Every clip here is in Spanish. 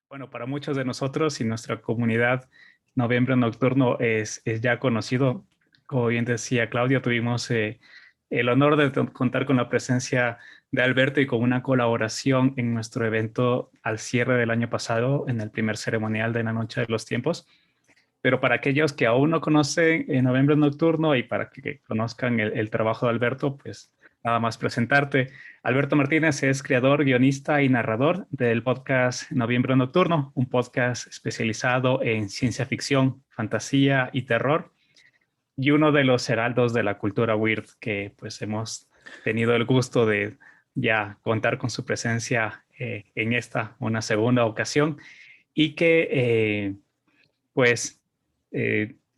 Bueno, para muchos de nosotros y nuestra comunidad, Noviembre Nocturno es ya conocido. Como bien decía Claudia, tuvimos el honor de contar con la presencia de Alberto y con una colaboración en nuestro evento al cierre del año pasado, en el primer ceremonial de la Noche de los Tiempos. Pero para aquellos que aún no conocen Noviembre Nocturno y para que conozcan el trabajo de Alberto, pues nada más presentarte. Alberto Martínez es creador, guionista y narrador del podcast Noviembre Nocturno, un podcast especializado en ciencia ficción, fantasía y terror, y uno de los heraldos de la cultura weird que pues hemos tenido el gusto de ya contar con su presencia en esta, una segunda ocasión, y que pues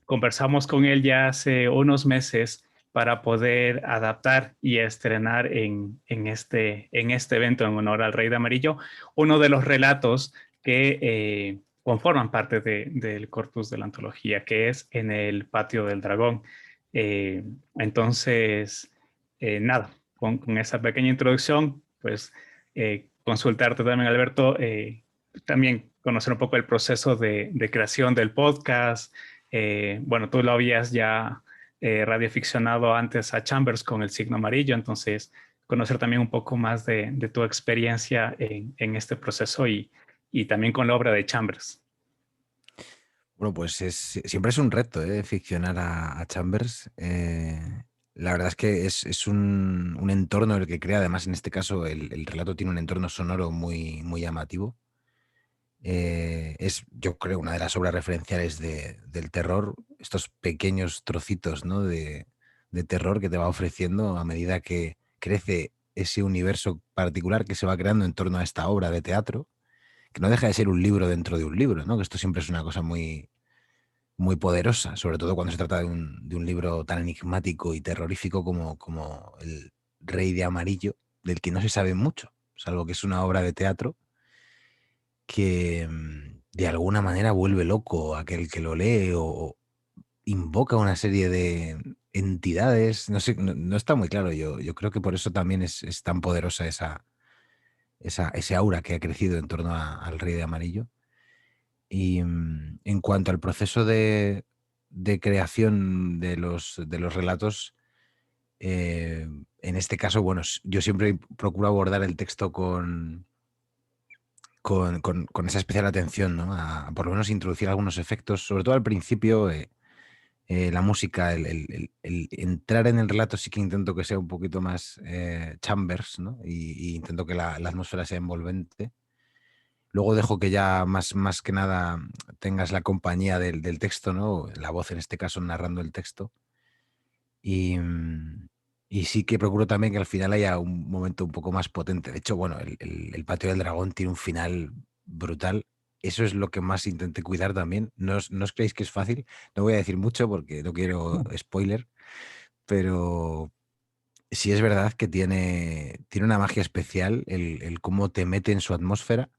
conversamos con él ya hace unos meses para poder adaptar y estrenar en este evento en honor al Rey de Amarillo uno de los relatos que conforman parte del corpus de la antología, que es En el Patio del Dragón. Eh, entonces, nada, con esa pequeña introducción, pues consultarte también, Alberto, también conocer un poco el proceso de creación del podcast. Bueno, tú lo habías ya radioficcionado antes a Chambers con El Signo Amarillo, entonces conocer también un poco más de tu experiencia en este proceso y también con la obra de Chambers. Bueno, pues siempre es un reto, ficcionar a Chambers. La verdad es que es un entorno el que crea, además en este caso el relato tiene un entorno sonoro muy llamativo. Es, yo creo, una de las obras referenciales del terror, estos pequeños trocitos, ¿no? de terror que te va ofreciendo a medida que crece ese universo particular que se va creando en torno a esta obra de teatro, que no deja de ser un libro dentro de un libro, ¿no? Que esto siempre es una cosa muy poderosa, sobre todo cuando se trata de un libro tan enigmático y terrorífico como El Rey de Amarillo, del que no se sabe mucho, salvo que es una obra de teatro que de alguna manera vuelve loco a aquel que lo lee o invoca una serie de entidades. No sé, no está muy claro. Yo creo que por eso también es tan poderosa ese aura que ha crecido en torno al Rey de Amarillo. Y en cuanto al proceso de creación de los relatos, en este caso, bueno, yo siempre procuro abordar el texto con esa especial atención, ¿no? A por lo menos introducir algunos efectos, sobre todo al principio, la música, el entrar en el relato sí que intento que sea un poquito más Chambers, ¿no? Y intento que la atmósfera sea envolvente. Luego dejo que ya más que nada tengas la compañía del texto, ¿no? La voz en este caso narrando el texto. Y, y sí que procuro también que al final haya un momento un poco más potente. De hecho, bueno, el Patio del Dragón tiene un final brutal. Eso es lo que más intenté cuidar también. No os creéis que es fácil. No voy a decir mucho porque no quiero spoiler, pero sí es verdad que tiene una magia especial el cómo te mete en su atmósfera.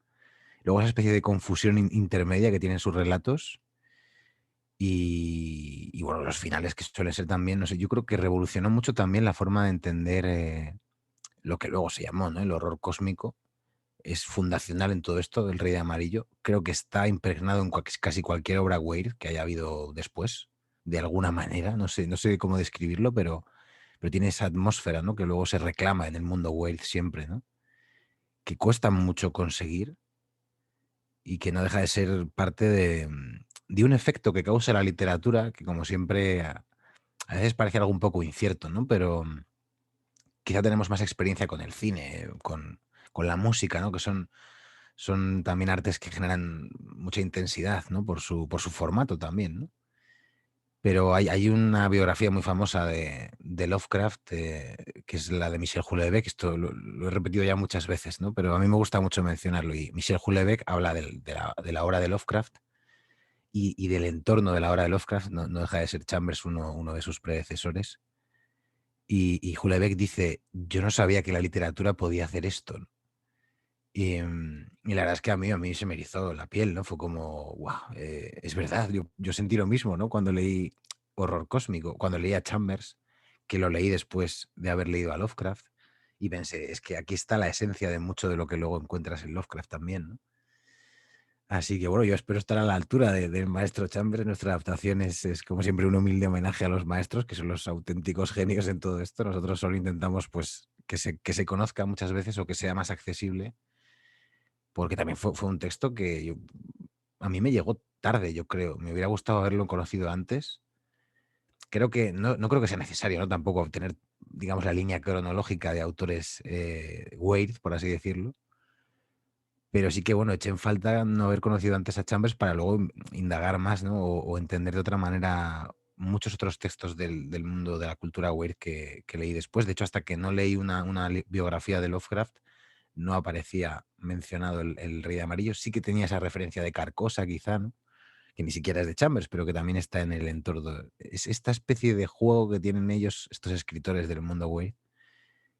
Luego esa especie de confusión intermedia que tienen sus relatos y bueno, los finales que suelen ser también, no sé, yo creo que revolucionó mucho también la forma de entender lo que luego se llamó, ¿no? El horror cósmico. Es fundacional en todo esto del Rey de Amarillo. Creo que está impregnado en casi cualquier obra weird que haya habido después, de alguna manera. No sé cómo describirlo, pero tiene esa atmósfera, ¿no? Que luego se reclama en el mundo weird siempre, ¿no? Que cuesta mucho conseguir y que no deja de ser parte de un efecto que causa la literatura, que como siempre a veces parece algo un poco incierto, ¿no? Pero quizá tenemos más experiencia con el cine, con la música, ¿no? Que son también artes que generan mucha intensidad, ¿no? Por su formato también, ¿no? Pero hay una biografía muy famosa de Lovecraft, que es la de Michel Houellebecq. Esto lo he repetido ya muchas veces, ¿no? Pero a mí me gusta mucho mencionarlo. Y Michel Houellebecq habla de la obra de Lovecraft y del entorno de la obra de Lovecraft. No deja de ser Chambers uno de sus predecesores. Y Houellebecq dice, yo no sabía que la literatura podía hacer esto, ¿no? Y la verdad es que a mí se me erizó la piel, ¿no? Fue como, wow, es verdad, yo sentí lo mismo, ¿no? Cuando leí Horror Cósmico, cuando leí a Chambers, que lo leí después de haber leído a Lovecraft, y pensé, es que aquí está la esencia de mucho de lo que luego encuentras en Lovecraft también, ¿no? Así que bueno, yo espero estar a la altura del maestro Chambers. Nuestra adaptación es como siempre un humilde homenaje a los maestros, que son los auténticos genios en todo esto. Nosotros solo intentamos pues que se conozca muchas veces o que sea más accesible, porque también fue un texto que a mí me llegó tarde, yo creo. Me hubiera gustado haberlo conocido antes. Creo que no creo que sea necesario, ¿no? Tampoco obtener, digamos, la línea cronológica de autores weird, por así decirlo. Pero sí que, bueno, eché en falta no haber conocido antes a Chambers para luego indagar más, ¿no? O entender de otra manera muchos otros textos del mundo de la cultura weird que leí después. De hecho, hasta que no leí una biografía de Lovecraft, no aparecía mencionado el Rey de Amarillo. Sí que tenía esa referencia de Carcosa, quizá, ¿no? Que ni siquiera es de Chambers, pero que también está en el entorno. Es esta especie de juego que tienen ellos, estos escritores del mundo weird,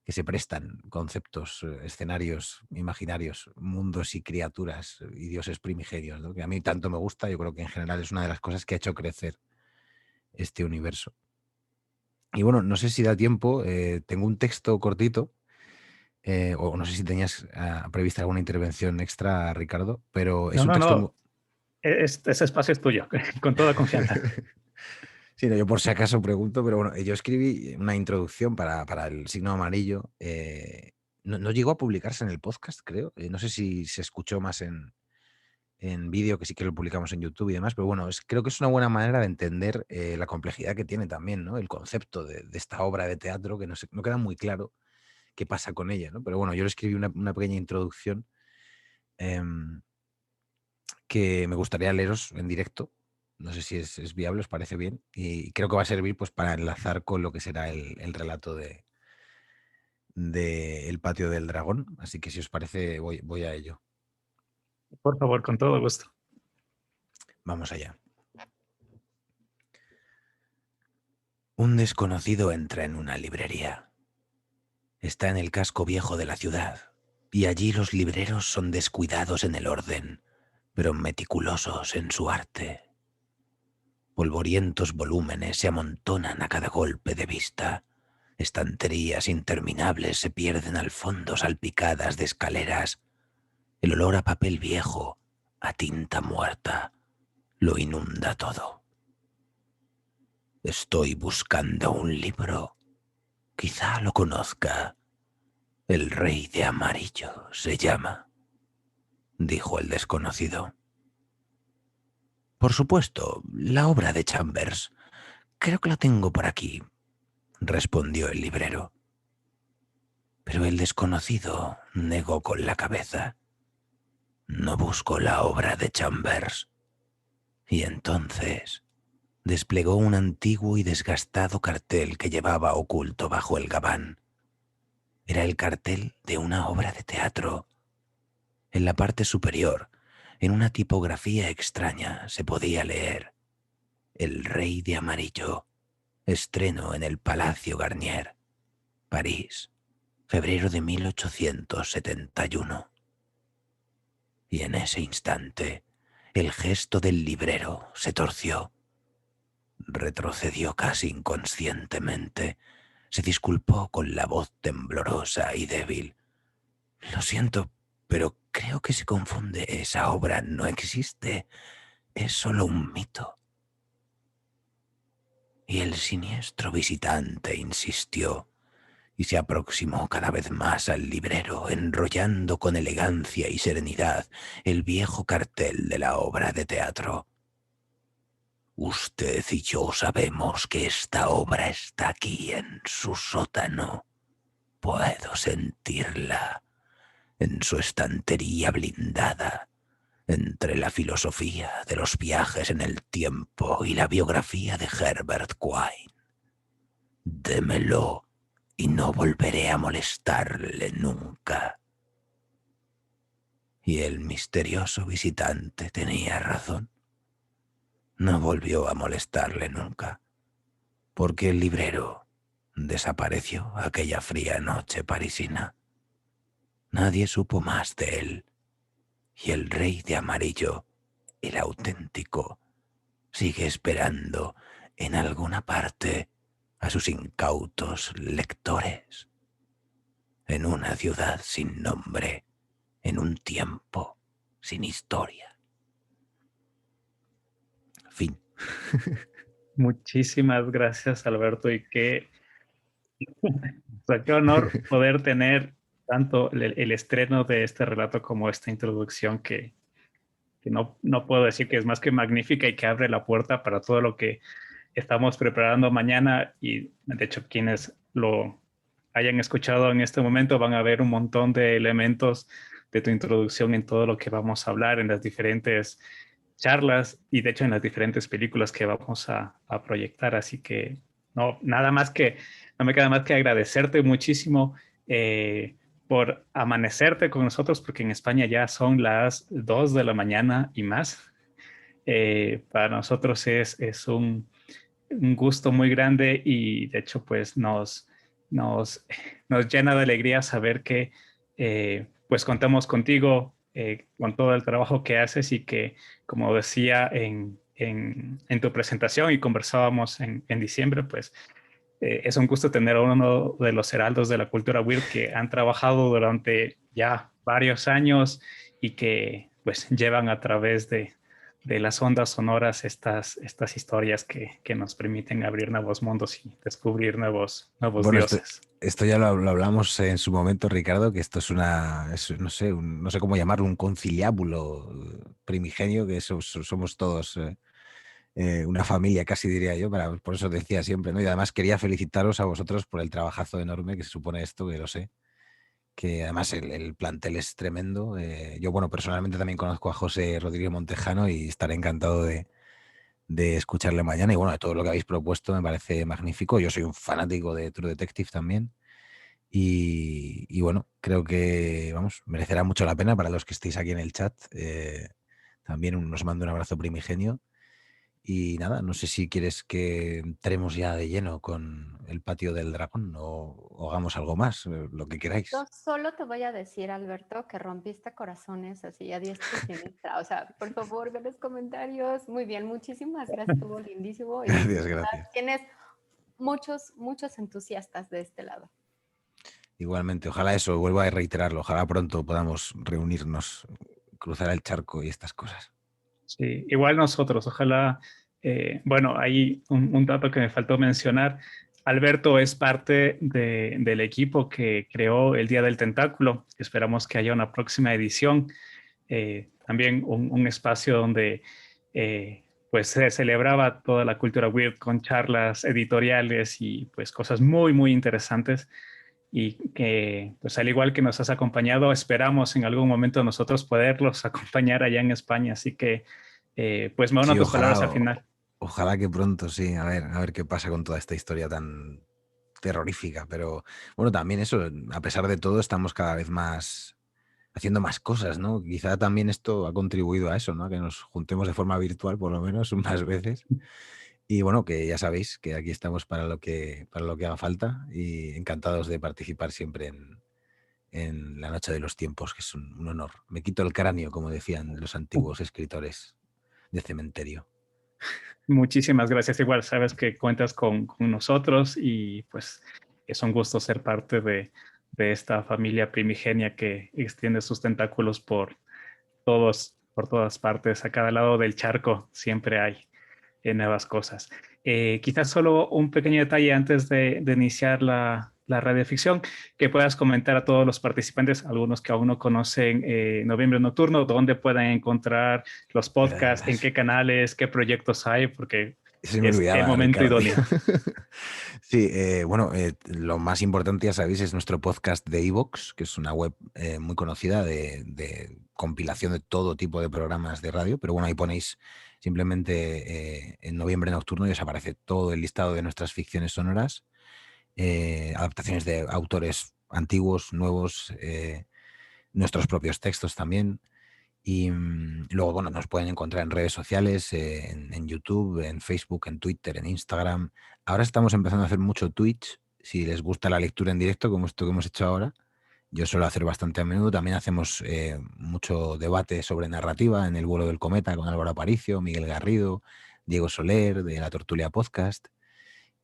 que se prestan conceptos, escenarios imaginarios, mundos y criaturas y dioses primigenios, ¿no? Que a mí tanto me gusta. Yo creo que en general es una de las cosas que ha hecho crecer este universo. Y bueno, no sé si da tiempo, tengo un texto cortito, o no sé si tenías prevista alguna intervención extra, Ricardo, pero es No, un no, texto no. Ese espacio es tuyo, con toda confianza. Sí, no, yo por si acaso pregunto, pero bueno, yo escribí una introducción para el signo amarillo. No llegó a publicarse en el podcast, creo. No sé si se escuchó más en vídeo, que sí que lo publicamos en YouTube y demás, pero bueno, creo que es una buena manera de entender la complejidad que tiene también, ¿no? El concepto de esta obra de teatro, que no queda muy claro qué pasa con ella, ¿no? Pero bueno, yo le escribí una pequeña introducción em, que me gustaría leeros en directo. No sé si es viable, os parece bien. Y creo que va a servir pues para enlazar con lo que será el relato de El patio del dragón. Así que si os parece, voy a ello. Por favor, con todo gusto. Vamos allá. Un desconocido entra en una librería. Está en el casco viejo de la ciudad, y allí los libreros son descuidados en el orden, pero meticulosos en su arte. Polvorientos volúmenes se amontonan a cada golpe de vista. Estanterías interminables se pierden al fondo salpicadas de escaleras. El olor a papel viejo, a tinta muerta, lo inunda todo. Estoy buscando un libro. Quizá lo conozca. El Rey de Amarillo se llama, dijo el desconocido. Por supuesto, la obra de Chambers. Creo que la tengo por aquí, respondió el librero. Pero el desconocido negó con la cabeza. No busco la obra de Chambers. Y entonces desplegó un antiguo y desgastado cartel que llevaba oculto bajo el gabán. Era el cartel de una obra de teatro. En la parte superior, en una tipografía extraña, se podía leer: El Rey de Amarillo, estreno en el Palacio Garnier, París, febrero de 1871. Y en ese instante, el gesto del librero se torció. Retrocedió casi inconscientemente. Se disculpó con la voz temblorosa y débil. Lo siento, pero creo que se confunde. Esa obra no existe. Es solo un mito. Y el siniestro visitante insistió y se aproximó cada vez más al librero, enrollando con elegancia y serenidad el viejo cartel de la obra de teatro. Usted y yo sabemos que esta obra está aquí en su sótano. Puedo sentirla en su estantería blindada, entre la filosofía de los viajes en el tiempo y la biografía de Herbert Quine. Démelo y no volveré a molestarle nunca. Y el misterioso visitante tenía razón. No volvió a molestarle nunca, porque el librero desapareció aquella fría noche parisina. Nadie supo más de él, y el Rey de Amarillo, el auténtico, sigue esperando en alguna parte a sus incautos lectores, en una ciudad sin nombre, en un tiempo sin historia. Fin. Muchísimas gracias, Alberto, y o sea, qué honor poder tener tanto el estreno de este relato como esta introducción que no puedo decir que es más que magnífica y que abre la puerta para todo lo que estamos preparando mañana. Y de hecho, quienes lo hayan escuchado en este momento van a ver un montón de elementos de tu introducción en todo lo que vamos a hablar en las diferentes charlas y de hecho en las diferentes películas que vamos a proyectar. Así que no me queda más que agradecerte muchísimo por amanecerte con nosotros, porque en España ya son las 2 de la mañana y más. Para nosotros es un gusto muy grande y de hecho pues nos, nos llena de alegría saber que pues contamos contigo con todo el trabajo que haces y que como decía en tu presentación y conversábamos en diciembre, pues es un gusto tener a uno de los heraldos de la cultura weird que han trabajado durante ya varios años y que pues llevan a través de las ondas sonoras estas historias que nos permiten abrir nuevos mundos y descubrir nuevos Bueno, esto, dioses. esto ya lo hablamos en su momento, Ricardo, que esto no sé, no sé cómo llamarlo, un conciliábulo primigenio, que somos todos una familia, casi diría yo, por eso decía siempre, ¿no? Y además quería felicitaros a vosotros por el trabajazo enorme que se supone esto, que lo sé, que además el plantel es tremendo. Yo, bueno, personalmente también conozco a José Rodríguez Montejano y estaré encantado de escucharle mañana. Y bueno, de todo lo que habéis propuesto me parece magnífico. Yo soy un fanático de True Detective también. Y bueno, creo que, vamos, merecerá mucho la pena para los que estéis aquí en el chat. También nos mando un abrazo primigenio. Y nada, no sé si quieres que entremos ya de lleno con el patio del dragón o hagamos algo más, lo que Yo queráis. solo te voy a decir, Alberto, que rompiste corazones así a diestra y siniestra. O sea, por favor, ve los comentarios. Muy bien, muchísimas gracias, estuvo lindísimo. Y Gracias, gracias. tienes muchos entusiastas de este lado. Igualmente, ojalá eso, vuelvo a reiterarlo, ojalá pronto podamos reunirnos, cruzar el charco y estas cosas. Sí, igual nosotros, ojalá, bueno, hay un dato que me faltó mencionar. Alberto es parte del equipo que creó el Día del Tentáculo. Esperamos que haya una próxima edición. También un espacio donde pues se celebraba toda la cultura weird con charlas editoriales y pues cosas muy interesantes y que pues al igual que nos has acompañado, esperamos en algún momento nosotros poderlos acompañar allá en España. Así que pues me uno Sí, tus palabras ojalá, al final. ojalá que pronto, sí, a ver qué pasa con toda esta historia tan terrorífica, pero bueno, también eso, a pesar de todo, estamos cada vez más haciendo más cosas, ¿no? Quizá también esto ha contribuido a eso, ¿no? A que nos juntemos de forma virtual, por lo menos, unas veces. Y bueno, que ya sabéis que aquí estamos para lo que haga falta y encantados de participar siempre en la Noche de los Tiempos, que es un honor. Me quito el cráneo, como decían los antiguos escritores de cementerio. Muchísimas gracias. Igual sabes que cuentas con nosotros y pues es un gusto ser parte de esta familia primigenia que extiende sus tentáculos por todas partes. A cada lado del charco siempre hay nuevas cosas. Quizás solo un pequeño detalle antes de iniciar la radioficción, que puedas comentar a todos los participantes, algunos que aún no conocen Noviembre Nocturno, dónde pueden encontrar los podcasts, en qué canales, qué proyectos hay, porque Se me es el olvidaba, momento Ricardo, tío. idóneo. Sí, bueno, lo más importante, ya sabéis, es nuestro podcast de iVoox, que es una web muy conocida de compilación de todo tipo de programas de radio, pero bueno, ahí ponéis simplemente en Noviembre Nocturno y os aparece todo el listado de nuestras ficciones sonoras, adaptaciones de autores antiguos, nuevos, nuestros propios textos también. Y luego, bueno, nos pueden encontrar en redes sociales, en YouTube, en Facebook, en Twitter, en Instagram. Ahora estamos empezando a hacer mucho Twitch, si les gusta la lectura en directo, como esto que hemos hecho ahora. Yo suelo hacer bastante a menudo. También hacemos mucho debate sobre narrativa en El vuelo del cometa con Álvaro Aparicio, Miguel Garrido, Diego Soler, de La Tortulia Podcast.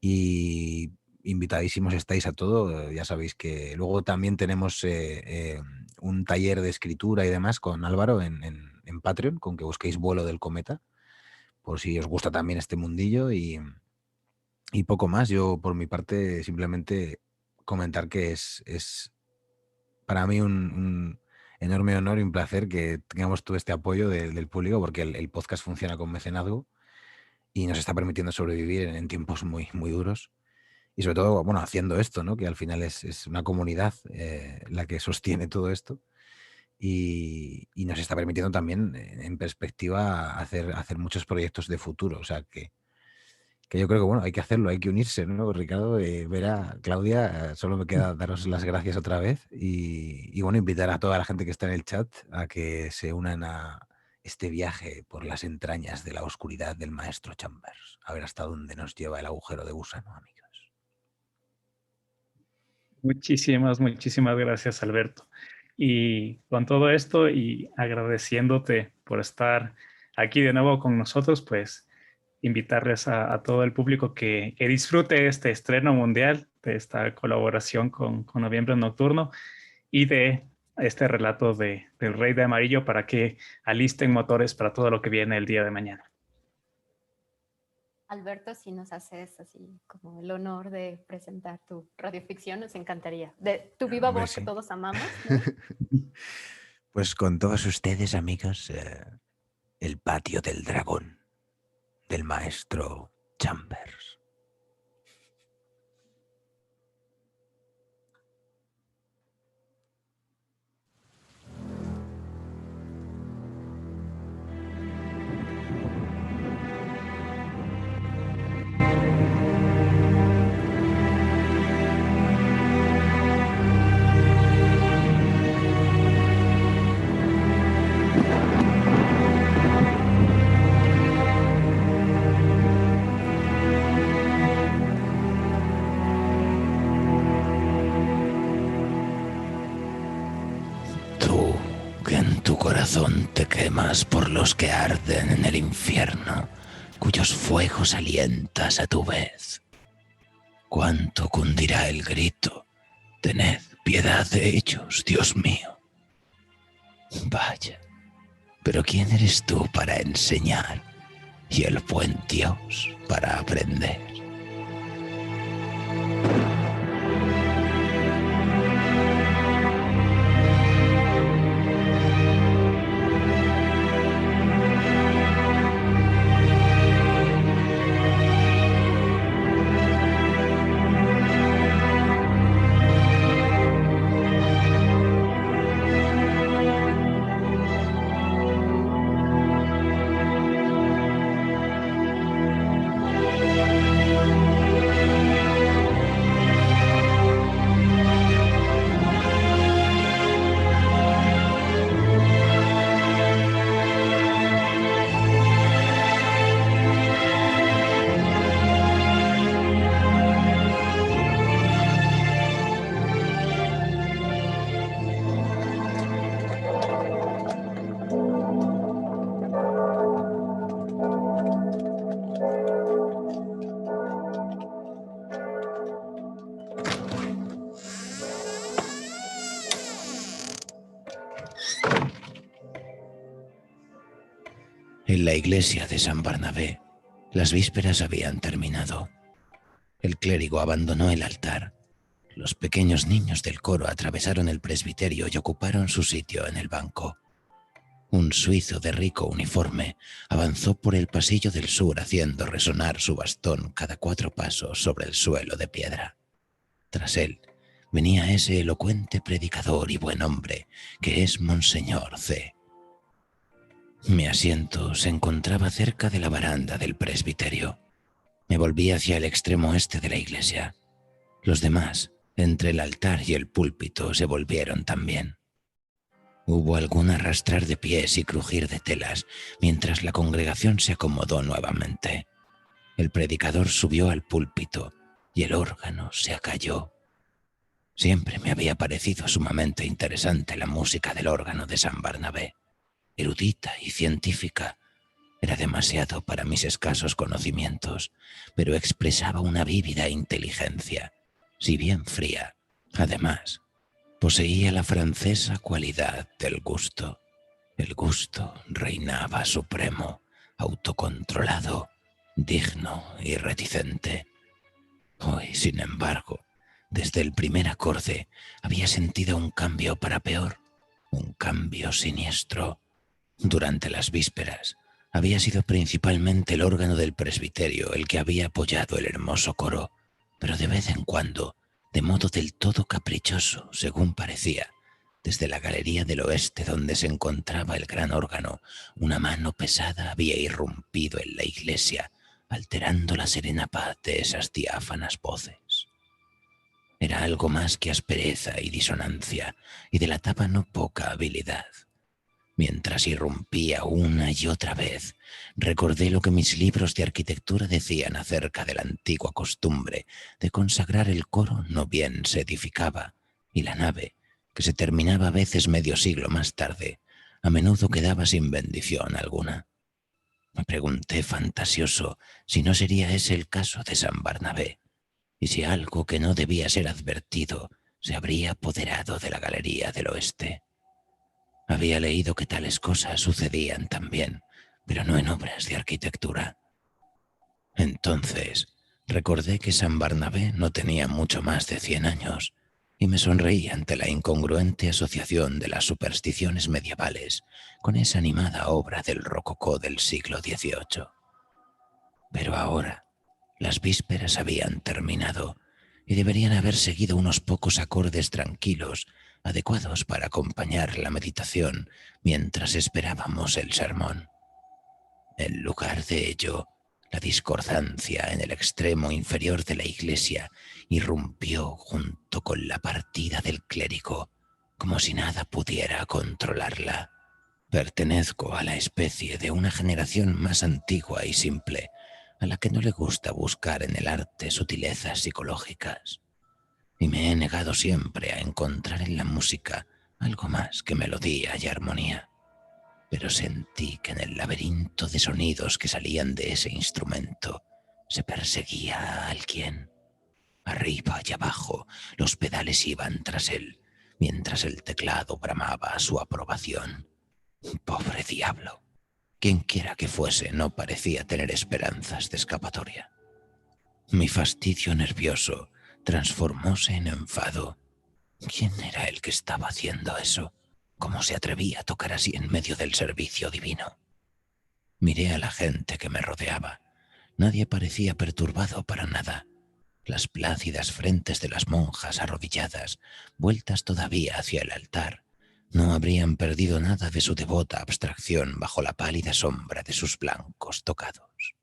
Y invitadísimos estáis a todo. Ya sabéis que luego también tenemos un taller de escritura y demás con Álvaro en Patreon, con que busquéis Vuelo del Cometa, por si os gusta también este mundillo y poco más. Yo, por mi parte, simplemente comentar que es para mí un enorme honor y un placer que tengamos todo este apoyo del público, porque el podcast funciona con mecenazgo y nos está permitiendo sobrevivir en tiempos muy, muy duros. Y sobre todo, bueno, haciendo esto, ¿no? Que al final es una comunidad la que sostiene todo esto y nos está permitiendo también, en perspectiva, hacer muchos proyectos de futuro. O sea, que yo creo que, bueno, hay que hacerlo, hay que unirse, ¿no? Ricardo, Vera, Claudia, solo me queda daros las gracias otra vez y, bueno, invitar a toda la gente que está en el chat a que se unan a este viaje por las entrañas de la oscuridad del maestro Chambers. A ver hasta dónde nos lleva el agujero de gusano, amigos. Muchísimas, muchísimas gracias, Alberto. Y con todo esto y agradeciéndote por estar aquí de nuevo con nosotros, pues invitarles a todo el público que disfrute este estreno mundial de esta colaboración con Noviembre Nocturno y de este relato del Rey de Amarillo para que alisten motores para todo lo que viene el día de mañana. Alberto, si nos haces así como el honor de presentar tu radioficción, nos encantaría. De tu viva voz, sí, que todos amamos, ¿no? Pues con todos ustedes, amigos, el patio del dragón, del maestro Chambers. Te quemas por los que arden en el infierno, cuyos fuegos alientas a tu vez. ¿Cuánto cundirá el grito? Tened piedad de ellos, Dios mío. Vaya, pero ¿quién eres tú para enseñar y el buen Dios para aprender? En la iglesia de San Barnabé, las vísperas habían terminado. El clérigo abandonó el altar. Los pequeños niños del coro atravesaron el presbiterio y ocuparon su sitio en el banco. Un suizo de rico uniforme avanzó por el pasillo del sur haciendo resonar su bastón cada 4 pasos sobre el suelo de piedra. Tras él venía ese elocuente predicador y buen hombre que es Monseñor C. Mi asiento se encontraba cerca de la baranda del presbiterio. Me volví hacia el extremo este de la iglesia. Los demás, entre el altar y el púlpito, se volvieron también. Hubo algún arrastrar de pies y crujir de telas mientras la congregación se acomodó nuevamente. El predicador subió al púlpito y el órgano se acalló. Siempre me había parecido sumamente interesante la música del órgano de San Barnabé. Erudita y científica, era demasiado para mis escasos conocimientos, pero expresaba una vívida inteligencia, si bien fría. Además, poseía la francesa cualidad del gusto. El gusto reinaba supremo, autocontrolado, digno y reticente. Hoy, sin embargo, desde el primer acorde había sentido un cambio para peor, un cambio siniestro. Durante las vísperas había sido principalmente el órgano del presbiterio el que había apoyado el hermoso coro, pero de vez en cuando, de modo del todo caprichoso, según parecía, desde la galería del oeste donde se encontraba el gran órgano, una mano pesada había irrumpido en la iglesia, alterando la serena paz de esas diáfanas voces. Era algo más que aspereza y disonancia, y delataba no poca habilidad. Mientras irrumpía una y otra vez, recordé lo que mis libros de arquitectura decían acerca de la antigua costumbre de consagrar el coro no bien se edificaba, y la nave, que se terminaba a veces medio siglo más tarde, a menudo quedaba sin bendición alguna. Me pregunté fantasioso si no sería ese el caso de San Barnabé, y si algo que no debía ser advertido se habría apoderado de la galería del oeste. Había leído que tales cosas sucedían también, pero no en obras de arquitectura. Entonces recordé que San Barnabé no tenía mucho más de 100 años, y me sonreí ante la incongruente asociación de las supersticiones medievales con esa animada obra del rococó del siglo XVIII. Pero ahora las vísperas habían terminado y deberían haber seguido unos pocos acordes tranquilos, adecuados para acompañar la meditación mientras esperábamos el sermón. En lugar de ello, la discordancia en el extremo inferior de la iglesia irrumpió junto con la partida del clérigo, como si nada pudiera controlarla. Pertenezco a la especie de una generación más antigua y simple, a la que no le gusta buscar en el arte sutilezas psicológicas. Y me he negado siempre a encontrar en la música algo más que melodía y armonía. Pero sentí que en el laberinto de sonidos que salían de ese instrumento se perseguía a alguien. Arriba y abajo los pedales iban tras él, mientras el teclado bramaba su aprobación. Pobre diablo. Quien quiera que fuese no parecía tener esperanzas de escapatoria. Mi fastidio nervioso transformóse en enfado. ¿Quién era el que estaba haciendo eso? ¿Cómo se atrevía a tocar así en medio del servicio divino? Miré a la gente que me rodeaba. Nadie parecía perturbado para nada. Las plácidas frentes de las monjas arrodilladas, vueltas todavía hacia el altar, no habrían perdido nada de su devota abstracción bajo la pálida sombra de sus blancos tocados.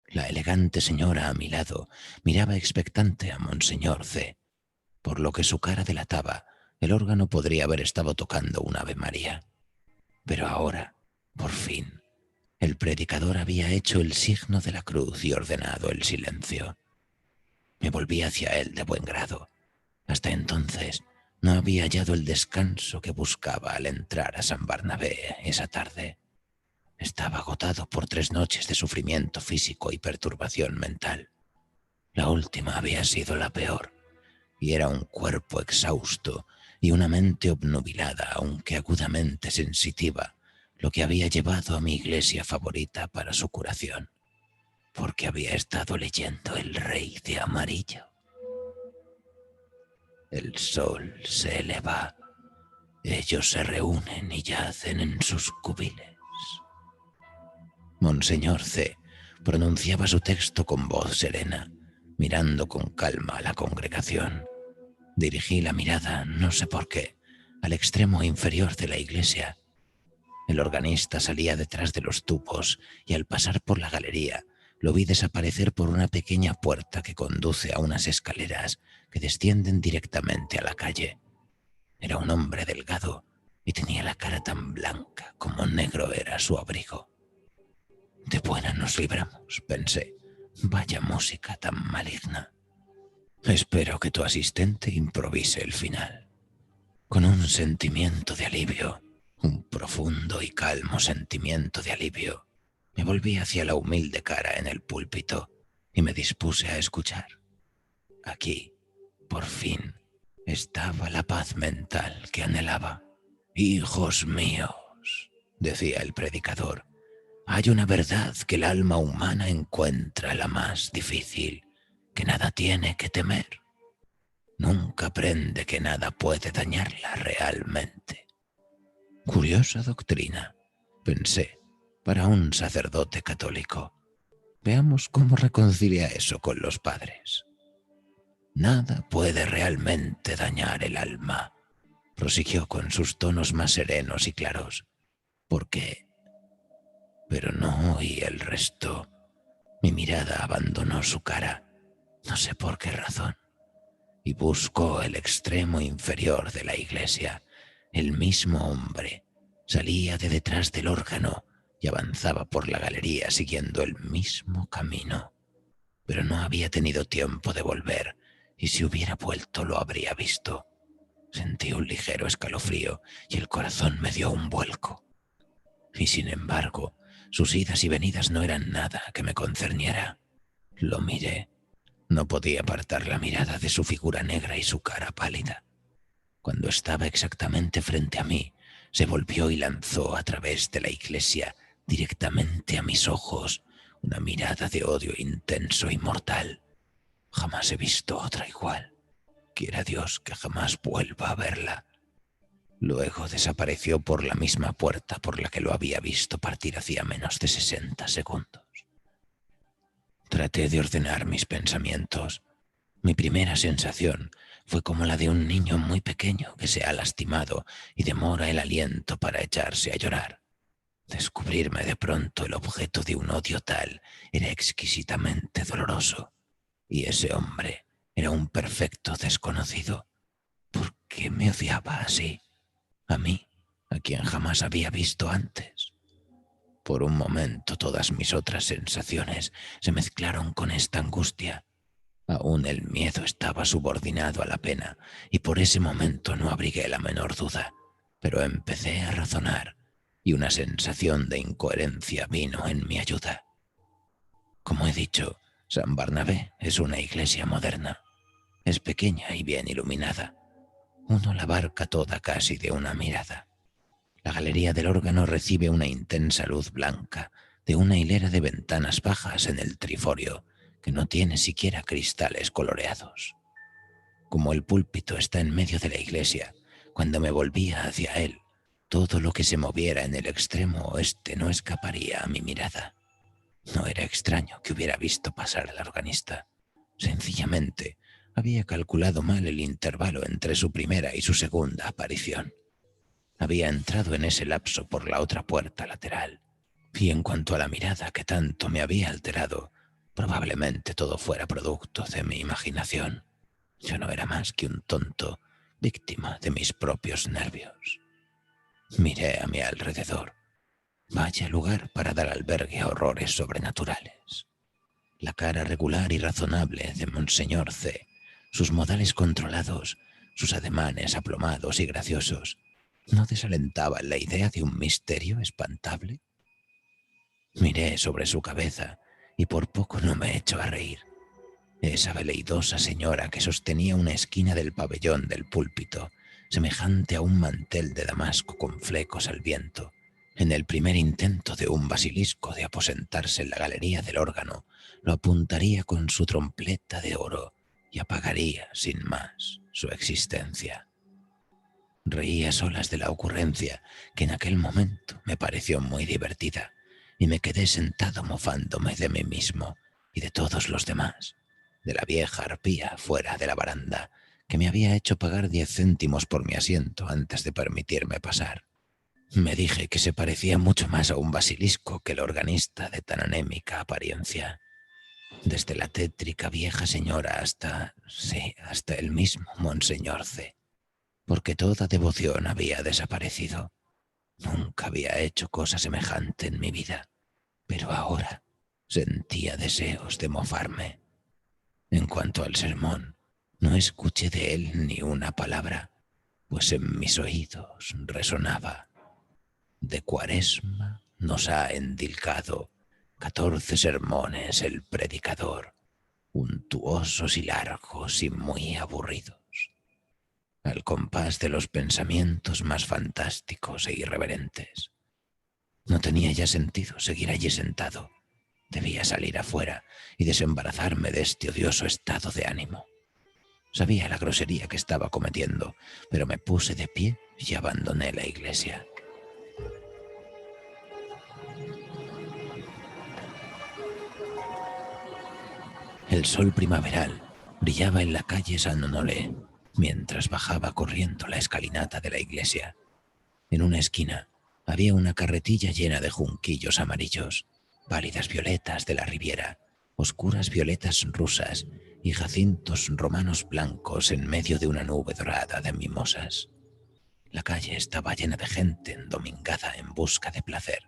La elegante señora a mi lado miraba expectante a Monseñor C. Por lo que su cara delataba, el órgano podría haber estado tocando un Ave María. Pero ahora, por fin, el predicador había hecho el signo de la cruz y ordenado el silencio. Me volví hacia él de buen grado. Hasta entonces no había hallado el descanso que buscaba al entrar a San Barnabé esa tarde. Estaba agotado por 3 noches de sufrimiento físico y perturbación mental. La última había sido la peor, y era un cuerpo exhausto y una mente obnubilada, aunque agudamente sensitiva, lo que había llevado a mi iglesia favorita para su curación, porque había estado leyendo El Rey de Amarillo. El sol se eleva, ellos se reúnen y yacen en sus cubiles. Monseñor C. pronunciaba su texto con voz serena, mirando con calma a la congregación. Dirigí la mirada, no sé por qué, al extremo inferior de la iglesia. El organista salía detrás de los tubos y al pasar por la galería lo vi desaparecer por una pequeña puerta que conduce a unas escaleras que descienden directamente a la calle. Era un hombre delgado y tenía la cara tan blanca como negro era su abrigo. De buena nos libramos, pensé. Vaya música tan maligna. Espero que tu asistente improvise el final. Con un sentimiento de alivio, un profundo y calmo sentimiento de alivio, me volví hacia la humilde cara en el púlpito y me dispuse a escuchar. Aquí, por fin, estaba la paz mental que anhelaba. «Hijos míos», decía el predicador, Hay una verdad que el alma humana encuentra la más difícil, que nada tiene que temer. Nunca aprende que nada puede dañarla realmente. Curiosa doctrina, pensé, para un sacerdote católico. Veamos cómo reconcilia eso con los padres. Nada puede realmente dañar el alma, prosiguió con sus tonos más serenos y claros. ¿Por qué? Pero no oí el resto. Mi mirada abandonó su cara, no sé por qué razón, y buscó el extremo inferior de la iglesia. El mismo hombre salía de detrás del órgano y avanzaba por la galería siguiendo el mismo camino. Pero no había tenido tiempo de volver, y si hubiera vuelto lo habría visto. Sentí un ligero escalofrío y el corazón me dio un vuelco. Y sin embargo, sus idas y venidas no eran nada que me concerniera. Lo miré. No podía apartar la mirada de su figura negra y su cara pálida. Cuando estaba exactamente frente a mí, se volvió y lanzó a través de la iglesia directamente a mis ojos una mirada de odio intenso y mortal. Jamás he visto otra igual. Quiera Dios que jamás vuelva a verla. Luego desapareció por la misma puerta por la que lo había visto partir hacía menos de 60 segundos. Traté de ordenar mis pensamientos. Mi primera sensación fue como la de un niño muy pequeño que se ha lastimado y demora el aliento para echarse a llorar. Descubrirme de pronto el objeto de un odio tal era exquisitamente doloroso. Y ese hombre era un perfecto desconocido. ¿Por qué me odiaba así? A mí, a quien jamás había visto antes. Por un momento todas mis otras sensaciones se mezclaron con esta angustia. Aún el miedo estaba subordinado a la pena, y por ese momento no abrigué la menor duda, pero empecé a razonar, y una sensación de incoherencia vino en mi ayuda. Como he dicho, San Barnabé es una iglesia moderna. Es pequeña y bien iluminada. Uno la abarca toda casi de una mirada. La galería del órgano recibe una intensa luz blanca de una hilera de ventanas bajas en el triforio, que no tiene siquiera cristales coloreados. Como el púlpito está en medio de la iglesia, cuando me volvía hacia él, todo lo que se moviera en el extremo oeste no escaparía a mi mirada. No era extraño que hubiera visto pasar al organista. Sencillamente, había calculado mal el intervalo entre su primera y su segunda aparición. Había entrado en ese lapso por la otra puerta lateral. Y en cuanto a la mirada que tanto me había alterado, probablemente todo fuera producto de mi imaginación. Yo no era más que un tonto, víctima de mis propios nervios. Miré a mi alrededor. Vaya lugar para dar albergue a horrores sobrenaturales. La cara regular y razonable de Monseñor C., sus modales controlados, sus ademanes aplomados y graciosos, ¿no desalentaban la idea de un misterio espantable? Miré sobre su cabeza y por poco no me echó a reír. Esa veleidosa señora que sostenía una esquina del pabellón del púlpito, semejante a un mantel de damasco con flecos al viento, en el primer intento de un basilisco de aposentarse en la galería del órgano, lo apuntaría con su trompeta de oro y apagaría, sin más, su existencia. Reí a solas de la ocurrencia, que en aquel momento me pareció muy divertida, y me quedé sentado mofándome de mí mismo y de todos los demás, de la vieja arpía fuera de la baranda, que me había hecho pagar 10 céntimos por mi asiento antes de permitirme pasar. Me dije que se parecía mucho más a un basilisco que el organista de tan anémica apariencia. Desde la tétrica vieja señora hasta el mismo Monseñor C., porque toda devoción había desaparecido. Nunca había hecho cosa semejante en mi vida, pero ahora sentía deseos de mofarme. En cuanto al sermón, no escuché de él ni una palabra, pues en mis oídos resonaba: de Cuaresma nos ha endilgado 14 sermones el predicador, untuosos y largos y muy aburridos, al compás de los pensamientos más fantásticos e irreverentes. No tenía ya sentido seguir allí sentado. Debía salir afuera y desembarazarme de este odioso estado de ánimo. Sabía la grosería que estaba cometiendo, pero me puse de pie y abandoné la iglesia. El sol primaveral brillaba en la calle San Onofre mientras bajaba corriendo la escalinata de la iglesia. En una esquina había una carretilla llena de junquillos amarillos, pálidas violetas de la Riviera, oscuras violetas rusas y jacintos romanos blancos en medio de una nube dorada de mimosas. La calle estaba llena de gente endomingada en busca de placer.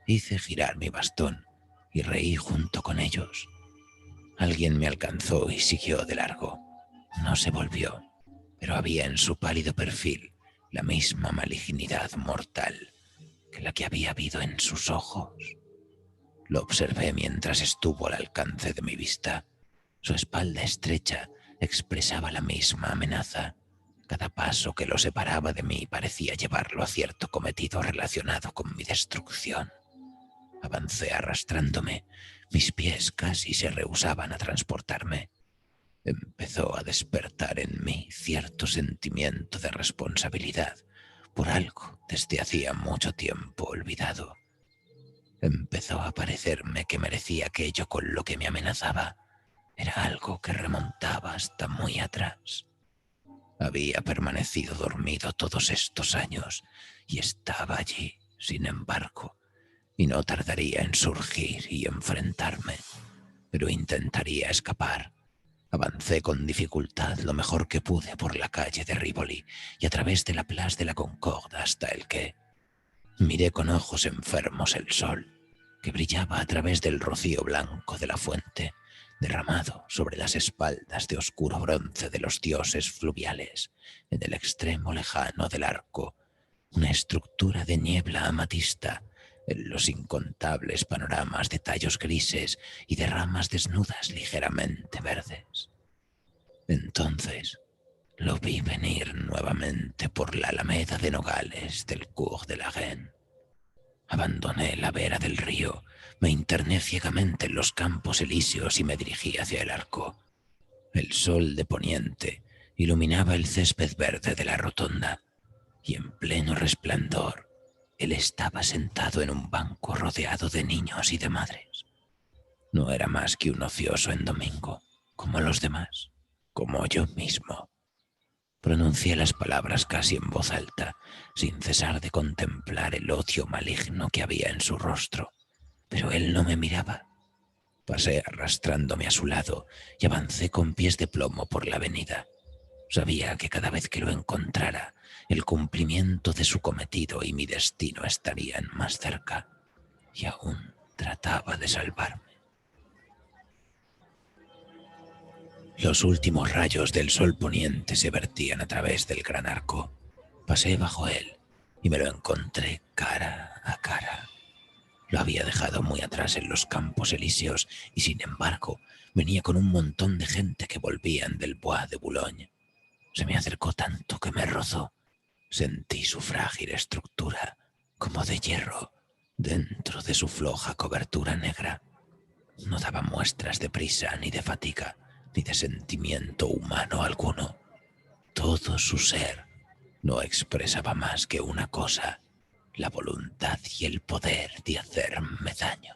Hice girar mi bastón y reí junto con ellos. Alguien me alcanzó y siguió de largo. No se volvió, pero había en su pálido perfil la misma malignidad mortal que la que había habido en sus ojos. Lo observé mientras estuvo al alcance de mi vista. Su espalda estrecha expresaba la misma amenaza. Cada paso que lo separaba de mí parecía llevarlo a cierto cometido relacionado con mi destrucción. Avancé arrastrándome. Mis pies casi se rehusaban a transportarme. Empezó a despertar en mí cierto sentimiento de responsabilidad por algo desde hacía mucho tiempo olvidado. Empezó a parecerme que merecía aquello con lo que me amenazaba. Era algo que remontaba hasta muy atrás. Había permanecido dormido todos estos años y estaba allí, sin embargo, y no tardaría en surgir y enfrentarme, pero intentaría escapar. Avancé con dificultad lo mejor que pude por la calle de Rivoli y a través de la Place de la Concorde hasta el quai. Miré con ojos enfermos el sol, que brillaba a través del rocío blanco de la fuente, derramado sobre las espaldas de oscuro bronce de los dioses fluviales, en el extremo lejano del arco, una estructura de niebla amatista en los incontables panoramas de tallos grises y de ramas desnudas ligeramente verdes. Entonces lo vi venir nuevamente por la alameda de nogales del Cours de la Reine. Abandoné la vera del río, me interné ciegamente en los campos elíseos y me dirigí hacia el arco. El sol de poniente iluminaba el césped verde de la rotonda y en pleno resplandor él estaba sentado en un banco rodeado de niños y de madres. No era más que un ocioso en domingo, como los demás, como yo mismo. Pronuncié las palabras casi en voz alta, sin cesar de contemplar el odio maligno que había en su rostro, pero él no me miraba. Pasé arrastrándome a su lado y avancé con pies de plomo por la avenida. Sabía que cada vez que lo encontrara, el cumplimiento de su cometido y mi destino estarían más cerca, y aún trataba de salvarme. Los últimos rayos del sol poniente se vertían a través del gran arco. Pasé bajo él y me lo encontré cara a cara. Lo había dejado muy atrás en los campos elíseos y sin embargo venía con un montón de gente que volvían del Bois de Boulogne. Se me acercó tanto que me rozó. Sentí su frágil estructura, como de hierro, dentro de su floja cobertura negra. No daba muestras de prisa ni de fatiga, ni de sentimiento humano alguno. Todo su ser no expresaba más que una cosa: la voluntad y el poder de hacerme daño.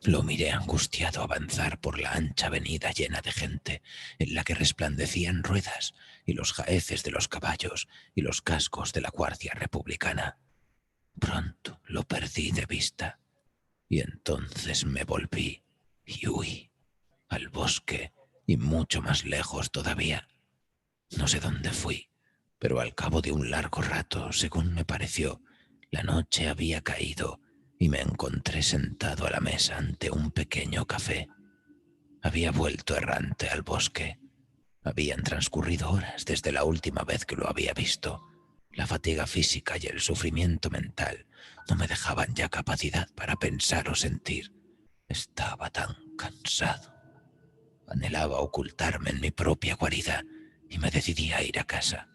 Lo miré angustiado avanzar por la ancha avenida llena de gente, en la que resplandecían ruedas y los jaeces de los caballos y los cascos de la Guardia Republicana. Pronto lo perdí de vista, y entonces me volví y huí al bosque y mucho más lejos todavía. No sé dónde fui, pero al cabo de un largo rato, según me pareció, la noche había caído y me encontré sentado a la mesa ante un pequeño café. Había vuelto errante al bosque. Habían transcurrido horas desde la última vez que lo había visto. La fatiga física y el sufrimiento mental no me dejaban ya capacidad para pensar o sentir. Estaba tan cansado. Anhelaba ocultarme en mi propia guarida y me decidí a ir a casa,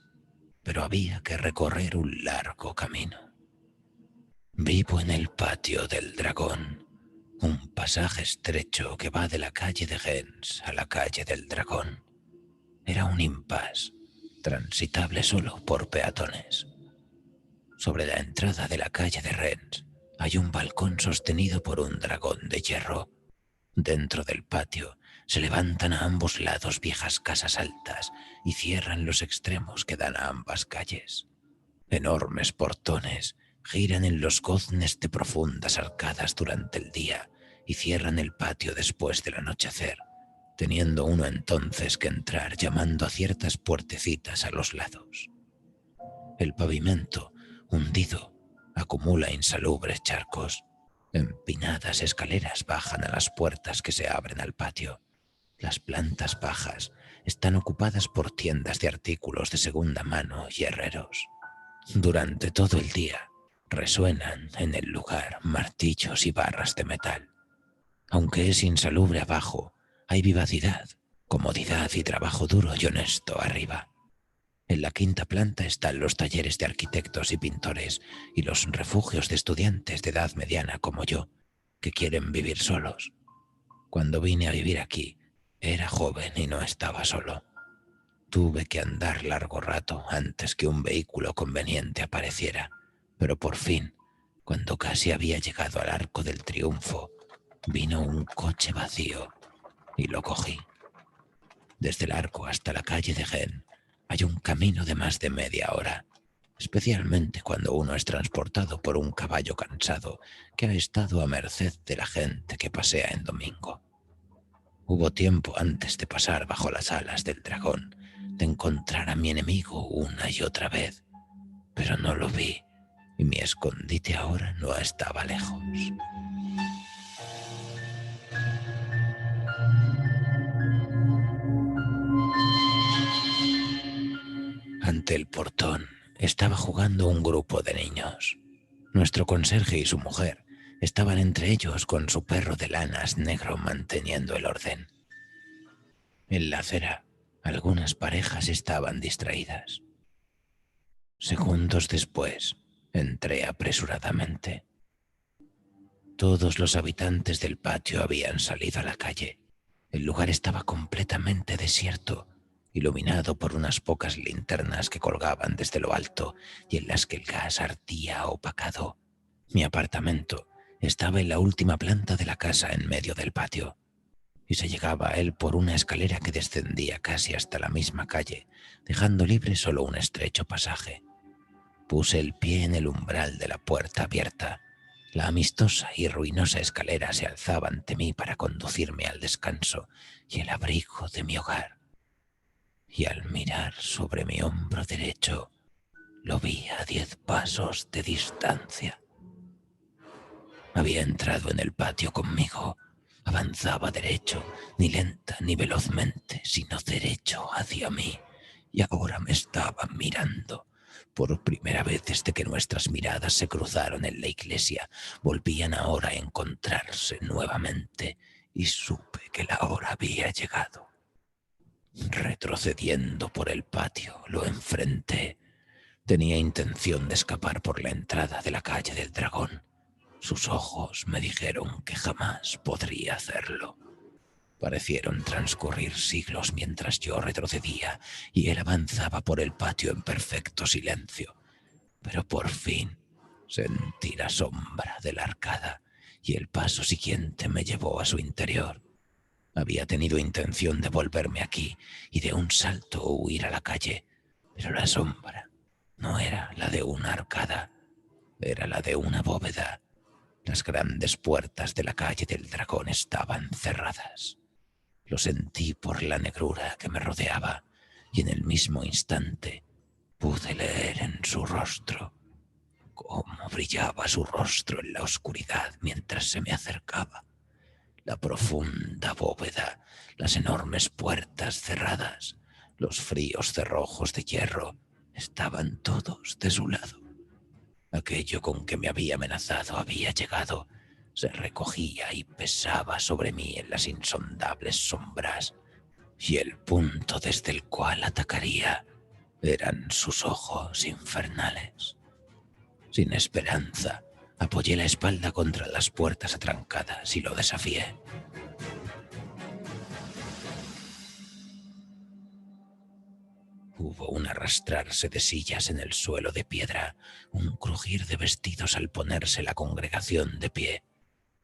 pero había que recorrer un largo camino. Vivo en el patio del dragón, un pasaje estrecho que va de la calle de Gens a la calle del dragón. Era un impasse, transitable solo por peatones. Sobre la entrada de la calle de Rennes hay un balcón sostenido por un dragón de hierro. Dentro del patio se levantan a ambos lados viejas casas altas y cierran los extremos que dan a ambas calles. Enormes portones giran en los goznes de profundas arcadas durante el día y cierran el patio después del anochecer, teniendo uno entonces que entrar llamando a ciertas puertecitas a los lados. El pavimento, hundido, acumula insalubres charcos. Empinadas escaleras bajan a las puertas que se abren al patio. Las plantas bajas están ocupadas por tiendas de artículos de segunda mano y herreros. Durante todo el día resuenan en el lugar martillos y barras de metal. Aunque es insalubre abajo, hay vivacidad, comodidad y trabajo duro y honesto arriba. En la quinta planta están los talleres de arquitectos y pintores y los refugios de estudiantes de edad mediana como yo, que quieren vivir solos. Cuando vine a vivir aquí, era joven y no estaba solo. Tuve que andar largo rato antes que un vehículo conveniente apareciera, pero por fin, cuando casi había llegado al Arco del Triunfo, vino un coche vacío y lo cogí. Desde el arco hasta la calle de Gens hay un camino de más de media hora, especialmente cuando uno es transportado por un caballo cansado que ha estado a merced de la gente que pasea en domingo. Hubo tiempo antes de pasar bajo las alas del dragón, de encontrar a mi enemigo una y otra vez, pero no lo vi y mi escondite ahora no estaba lejos. Ante el portón estaba jugando un grupo de niños. Nuestro conserje y su mujer estaban entre ellos con su perro de lanas negro manteniendo el orden. En la acera, algunas parejas estaban distraídas. Segundos después, entré apresuradamente. Todos los habitantes del patio habían salido a la calle. El lugar estaba completamente desierto, iluminado por unas pocas linternas que colgaban desde lo alto y en las que el gas ardía opacado. Mi apartamento estaba en la última planta de la casa en medio del patio, y se llegaba a él por una escalera que descendía casi hasta la misma calle, dejando libre solo un estrecho pasaje. Puse el pie en el umbral de la puerta abierta. La amistosa y ruinosa escalera se alzaba ante mí para conducirme al descanso y el abrigo de mi hogar. Y al mirar sobre mi hombro derecho, lo vi a 10 pasos de distancia. Había entrado en el patio conmigo. Avanzaba derecho, ni lenta ni velozmente, sino derecho hacia mí. Y ahora me estaba mirando. Por primera vez desde que nuestras miradas se cruzaron en la iglesia, volvían ahora a encontrarse nuevamente, y supe que la hora había llegado. Retrocediendo por el patio, lo enfrenté. Tenía intención de escapar por la entrada de la calle del dragón. Sus ojos me dijeron que jamás podría hacerlo. Parecieron transcurrir siglos mientras yo retrocedía y él avanzaba por el patio en perfecto silencio. Pero por fin sentí la sombra de la arcada y el paso siguiente me llevó a su interior. Había tenido intención de volverme aquí y de un salto huir a la calle, pero la sombra no era la de una arcada, era la de una bóveda. Las grandes puertas de la calle del dragón estaban cerradas. Lo sentí por la negrura que me rodeaba y en el mismo instante pude leer en su rostro cómo brillaba su rostro en la oscuridad mientras se me acercaba. La profunda bóveda, las enormes puertas cerradas, los fríos cerrojos de hierro, estaban todos de su lado. Aquello con que me había amenazado había llegado. Se recogía y pesaba sobre mí en las insondables sombras, y el punto desde el cual atacaría eran sus ojos infernales. Sin esperanza, Apoyé la espalda contra las puertas atrancadas y lo desafié. Hubo un arrastrarse de sillas en el suelo de piedra, un crujir de vestidos al ponerse la congregación de pie.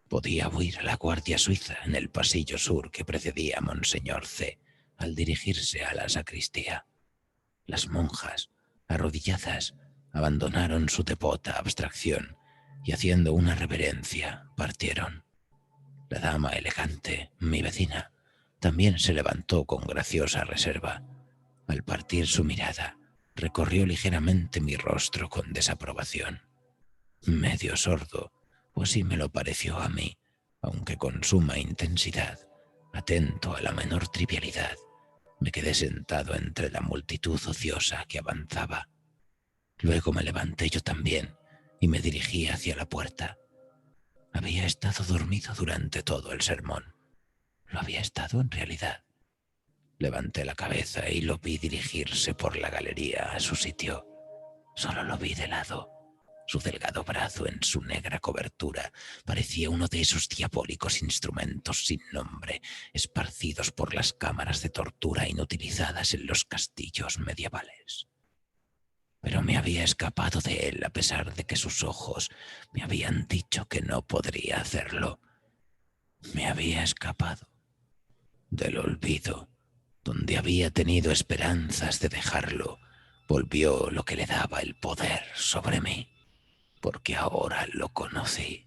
Podía oír a la guardia suiza en el pasillo sur que precedía a Monseñor C. al dirigirse a la sacristía. Las monjas, arrodilladas, abandonaron su devota abstracción y, haciendo una reverencia, partieron. La dama elegante, mi vecina, también se levantó con graciosa reserva. Al partir su mirada, recorrió ligeramente mi rostro con desaprobación. Medio sordo, o así me lo pareció a mí, aunque con suma intensidad, atento a la menor trivialidad, me quedé sentado entre la multitud ociosa que avanzaba. Luego me levanté yo también y me dirigí hacia la puerta. Había estado dormido durante todo el sermón. Lo había estado en realidad. Levanté la cabeza y lo vi dirigirse por la galería a su sitio. Solo lo vi de lado. Su delgado brazo en su negra cobertura parecía uno de esos diabólicos instrumentos sin nombre esparcidos por las cámaras de tortura inutilizadas en los castillos medievales. Pero me había escapado de él a pesar de que sus ojos me habían dicho que no podría hacerlo. Me había escapado del olvido. Donde había tenido esperanzas de dejarlo, volvió lo que le daba el poder sobre mí, porque ahora lo conocí,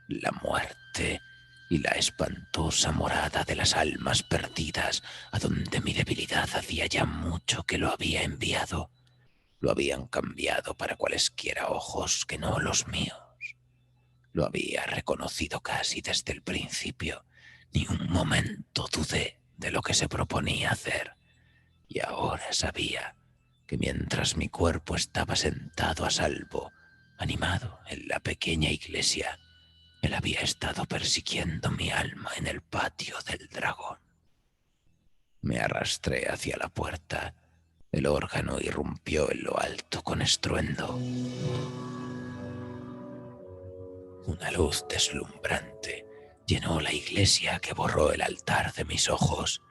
la muerte y la espantosa morada de las almas perdidas, a donde mi debilidad hacía ya mucho que lo había enviado. Lo habían cambiado para cualesquiera ojos que no los míos. Lo había reconocido casi desde el principio, ni un momento dudé de lo que se proponía hacer, y ahora sabía que mientras mi cuerpo estaba sentado a salvo, animado en la pequeña iglesia, él había estado persiguiendo mi alma en el patio del dragón. Me arrastré hacia la puerta. El órgano irrumpió en lo alto con estruendo. Una luz deslumbrante llenó la iglesia que borró el altar de mis ojos.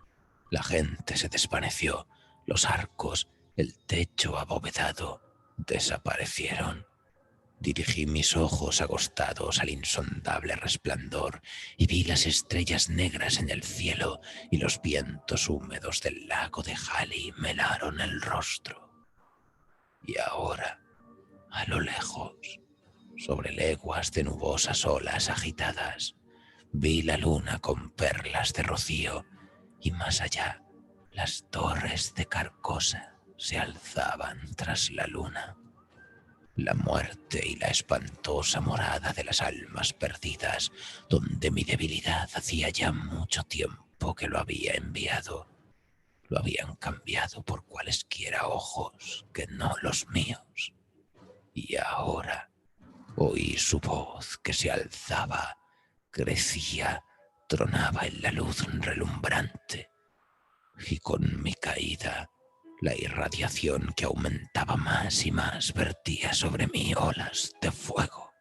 La gente se desvaneció, los arcos, el techo abovedado desaparecieron. Dirigí mis ojos agostados al insondable resplandor y vi las estrellas negras en el cielo y los vientos húmedos del lago de Hali me helaron el rostro. Y ahora, a lo lejos, sobre leguas de nubosas olas agitadas, vi la luna con perlas de rocío y más allá las torres de Carcosa se alzaban tras la luna. La muerte y la espantosa morada de las almas perdidas, donde mi debilidad hacía ya mucho tiempo que lo había enviado, lo habían cambiado por cualesquiera ojos que no los míos. Y ahora oí su voz que se alzaba, crecía, tronaba en la luz relumbrante, y con mi caída, la irradiación que aumentaba más y más vertía sobre mí olas de fuego.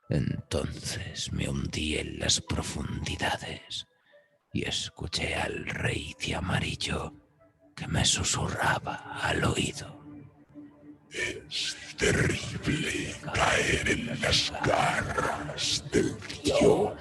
Entonces me hundí en las profundidades y escuché al rey de amarillo que me susurraba al oído. Es terrible caer en las garras del dios